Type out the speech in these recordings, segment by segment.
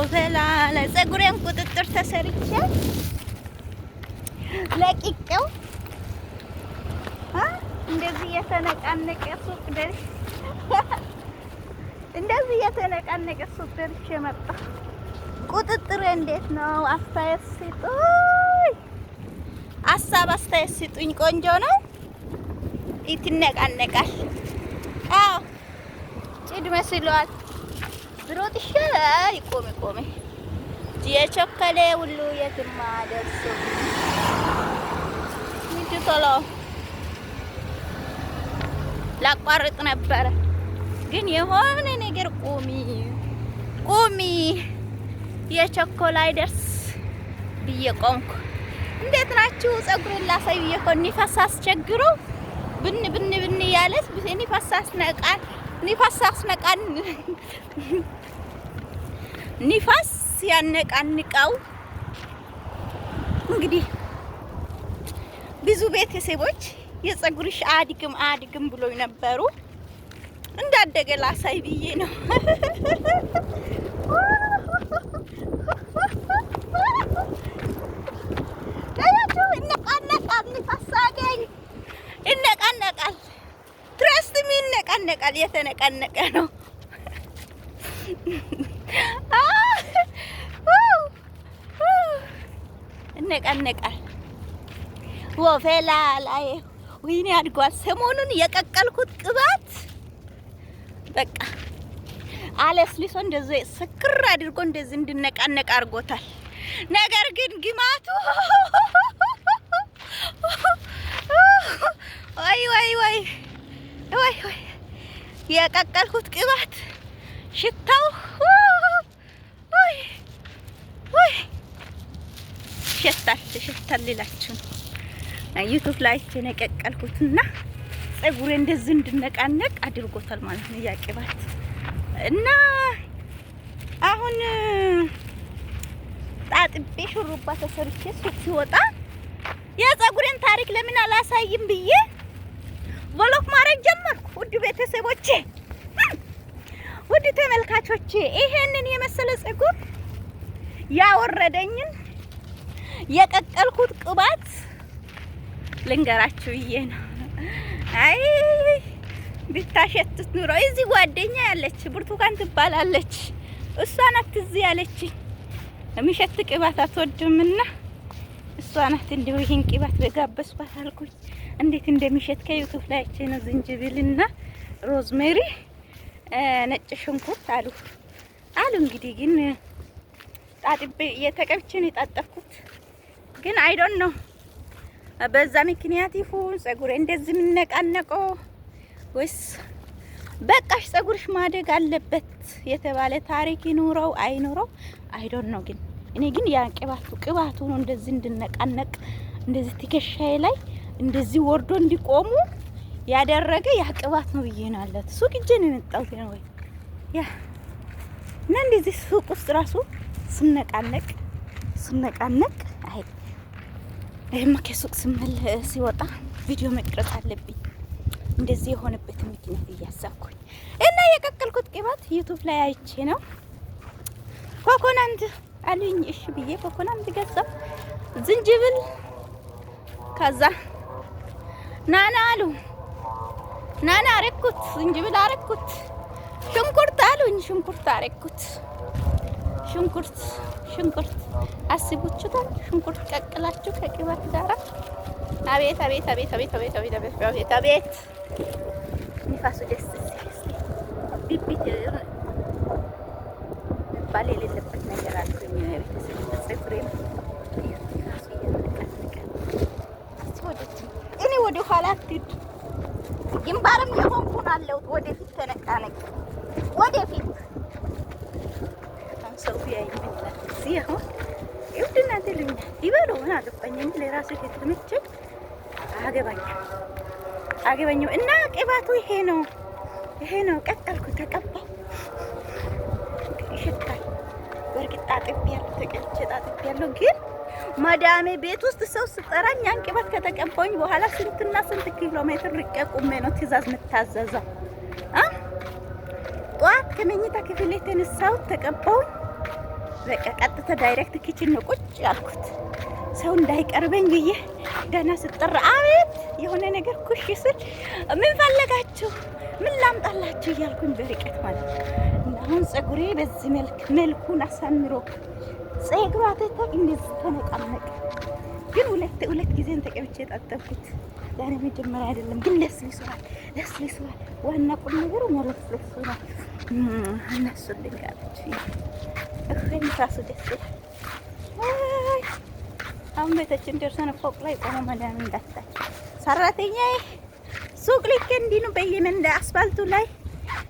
ወፈላ ለፀጉሬን ቁጥጥር ተሰርቼ ለቂቄው እንደዚህ የተነቃነቀ ሱቅ ደርሼ እንደዚህ የተነቃነቀ ሱቅ ደርሼ መጣሁ። ቁጥጥር እንዴት ነው? አስተያየት ስጡኝ። አስተያየት ስጡኝ። ቆንጆ ነው። ይትነቃነቃል። አዎ ጭድ መስሏል። ብሮጥ ይሻላል። ቆሜ የቸኮሌ ሁሉ የትም አደርሰው ቶሎ ላቋርጥ ነበረ ግን የሆነ ነገር ቁሚ የቸኮላ አይደርስ ብዬ ቆምኩ። እንዴት ናችሁ? ፀጉሬን ላሳይ ብዬ እኮ ንፋስ አስቸግሮ ብን ያለስ ንፋስ ያነቃንቀው። እንግዲህ ብዙ ቤተሰቦች የፀጉርሽ አድግም ብሎኝ ነበሩ። እንዳደገ ላሳይ ብዬ ነው። ይነቃነቃል። ትረስት ሚ ይነቃነቃል። የተነቃነቀ ነው። ይነቃነቃል። ወፈላ ላይ ወይኔ አድጓል። ሰሞኑን የቀቀልኩት ቅባት በቃ አለስሊሶ እንደዚህ ስክር አድርጎ እንደዚህ እንድነቃነቅ አድርጎታል። ነገር ግን ግማቱ ወይ የቀቀልኩት ቅባት ሽታው ሸታል ልላችሁ ነው። ዩቲዩብ ላይ የቀቀልኩትና ፀጉሬ እንደዚህ እንድነቃነቅ አድርጎታል ማለት ነው ያ ቅባት። እና አሁን ጣጥቤ ሹሩባ ተሰርቼ ሱቅ ሲወጣ የፀጉሬን ታሪክ ለምን አላሳይም ብዬ ቮሎግ ማድረግ ጀመርኩ። ውድ ቤተሰቦቼ፣ ውድ ተመልካቾቼ ይሄንን የመሰለ ፀጉር ያወረደኝን የቀቀልኩት ቅባት ልንገራችሁ ብዬ ነው። አይ ብታሸትት ኑሮ እዚህ ጓደኛ ያለች ብርቱካን ትባላለች። እሷ ናት እዚህ ያለችኝ የሚሸት ቅባት አትወድምና እሷ ናት እንዲሁ ይሄን ቅባት በጋበስኳት አልኩኝ። እንዴት እንደሚሸት ከዩቲዩብ ላይ አይቼ ነው። ዝንጅብልና ሮዝሜሪ ነጭ ሽንኩርት አሉ። እንግዲህ ግን ጣጥቤ የተቀብቼ ነው የጣጠፍኩት። ግን አይ ዶንት ኖ በዛ ምክንያት ይሁን ፀጉሬ እንደዚህ የምነቃነቀው ወይስ በቃሽ ፀጉርሽ ማደግ አለበት የተባለ ታሪክ ይኑረው አይኑረው አይ ዶንት ኖ። ግን እኔ ግን ያ ቅባቱ ነው እንደዚህ እንድነቃነቅ እንደዚህ ትከሻዬ ላይ እንደዚህ ወርዶ እንዲቆሙ ያደረገ ያ ቅባት ነው ብዬ ነው አለት ሱቅ ሂጄ ነው የመጣሁት ነው ወይ ያ እና እንደዚህ ሱቅ ውስጥ ራሱ ስነቃነቅ አይ ይሄማ ከሱቅ ሲወጣ ቪዲዮ መቅረጽ አለብኝ። እንደዚህ የሆነበት ምክንያት እያሳኩኝ እና የቀቀልኩት ቅባት ዩቲዩብ ላይ አይቼ ነው። ኮኮናንት አሉኝ። እሺ ብዬ ኮኮናንት ገዛው። ዝንጅብል ከዛ ናና አሉ። ናና አረኩት። ዝንጅብል አረኩት። ሽንኩርት አሉኝ። ሽንኩርት አረኩት። ሽንኩርት አስቡችታል። ሽንኩርት ቀቅላችሁ ከቅባት ጋር አቤት ንፋሱ ደስ ሲል ቢቢት ባል የሌለበት ነገር አልኩኝ። ቤተሰብ ፀጉሬም ንፋሱ እየተነቃነቀ እኔ ወደ ኋላ አትሂድ። ግንባርም የሆንኩን አለሁት። ወደፊት ተነቃነቅ። ወደፊት ሰው ያይ ምን ይላል? ሲሆን ይውድና ተልኛ ይበሉ ምን አገባኝ እንጂ ለራሴ ከተመቸኝ አገባኝም እና ቅባቱ ይሄ ነው። ቀጠልኩ፣ ተቀባው፣ ይሸታል። በርግጥ ጣጥቤያለሁ ግን ማዳሜ ቤት ውስጥ ሰው ስጠራኝ ያን ቅባት ከተቀባውኝ በኋላ ስንትና ስንት ኪሎ ሜትር ርቄ ቁሜ ነው ትእዛዝ የምታዘዘው። ጠዋት ከመኝታ ክፍል የተነሳሁት ተቀባውኝ በቃ ቀጥታ ዳይሬክት ኪችን ነው ቁጭ ያልኩት ሰው እንዳይቀርበኝ ብዬ ገና ስጠራ አቤት የሆነ ነገር ኩሽ ስል ምን ፈለጋችሁ ምን ላምጣላችሁ እያልኩኝ በርቀት ማለት ነው። እና አሁን ፀጉሬ በዚህ መልኩን አሳምሮ ፀጉሯ ተተቅ እንደዚህ ተነቃነቀ። ግን ሁለት ጊዜን ተቀብቼ ታጠብኩት። ዛሬ መጀመሪያ አይደለም ግን ለስልሷል። ዋና ቁም ነገሩ መለስለሱ ነው። እነሱ ልንጋለች እኔ ራሱ ደስ ይላል። አሁን ቤታችን ደርሰን ፎቅ ላይ ቆሞ መዳን እንዳታይ ሰራተኛዬ ሱቅ ልክ እንዲህ ነው በየመንደ አስፋልቱ ላይ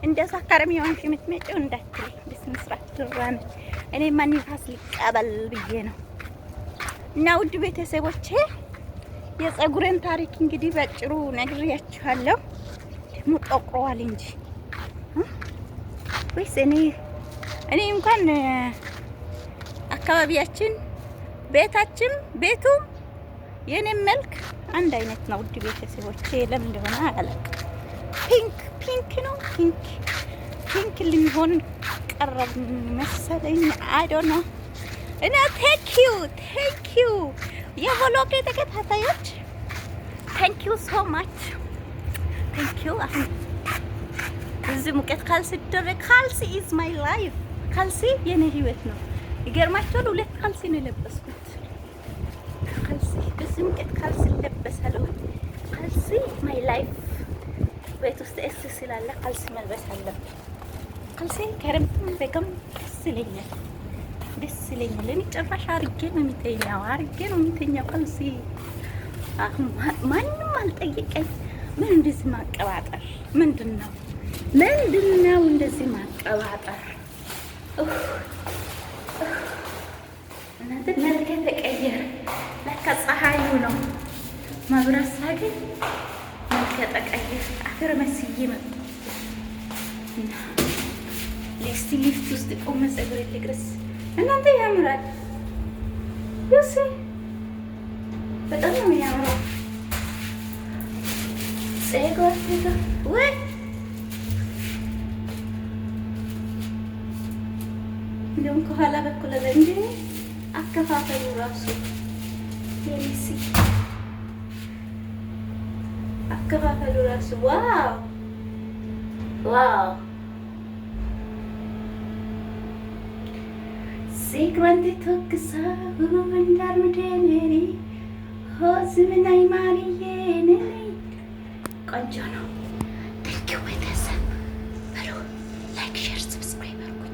እንደ ሳካረም የሆንሽ የምትመጪው እንዳትለኝ በስነ ስርዓት ትራመድ። እኔ ማን ይፋስ ሊቀበል ብዬ ነው። እና ውድ ቤተሰቦቼ የፀጉሬን ታሪክ እንግዲህ በጭሩ ነግሬያችኋለሁ። ደግሞ ጠቁሯል እንጂ ወይስ እኔ እንኳን አካባቢያችን ቤቱም የኔም መልክ አንድ አይነት ነው። ውድ ቤተሰቦቼ ለምን እንደሆነ አላውቅም። ፒንክ ነው ፒንክ ሊሆን ቀረብ መሰለኝ። አይ ዶንት ኖ እና ቴንክ ዩ የሆሎቄ ተከታታዮች ቴንክ ዩ ሶ ማች ቴንክ ዩ። አሁን እዚህ ሙቀት ካልሲ ሲደረግ ካልሲ ኢዝ ማይ ላይፍ። ካልሲ የኔ ህይወት ነው። ይገርማችኋል 2 ካልሲ ነው የለበስኩት። በዚህ ሙቀት ካልሲ ይለበሳል። ካልሲ ማይ ላይፍ። ቤት ውስጥ እስ ስላለ ካልሲ መልበስ አለብኝ። ካልሲ ከረምትም በቀም ደስ ይለኛል። እኔ ጭራሽ አርጌ ነው የሚተኛው ካልሲ። አሁን ማንም አልጠየቀኝ። ምን እንደዚህ ማቀባጠር ምንድነው እንደዚህ ማቀባጠር? እናንተ መልክ ተቀየረ። ለካ ፀሐዩ ነው መብራት ሳገኝ መልክ ተቀየረ። አፈር መስዬ መጣ እና ሊፍት ውስጥ ቆመ ፀጉሬ ልቅረስ። እናንተ ያምራል። ዩሲ በጣም ነው የሚያምረው ፀጉር ወይ እንደውም ከኋላ በኩል እንደ አከፋፈሉ ራሱ የሚሲ አከፋፈሉ ራሱ ዋው ሲግራንድ ተክሳ እንዳርምደኔሪ ሆዝምናይ ማሪዬ ነኝ ቆንጆ ነው።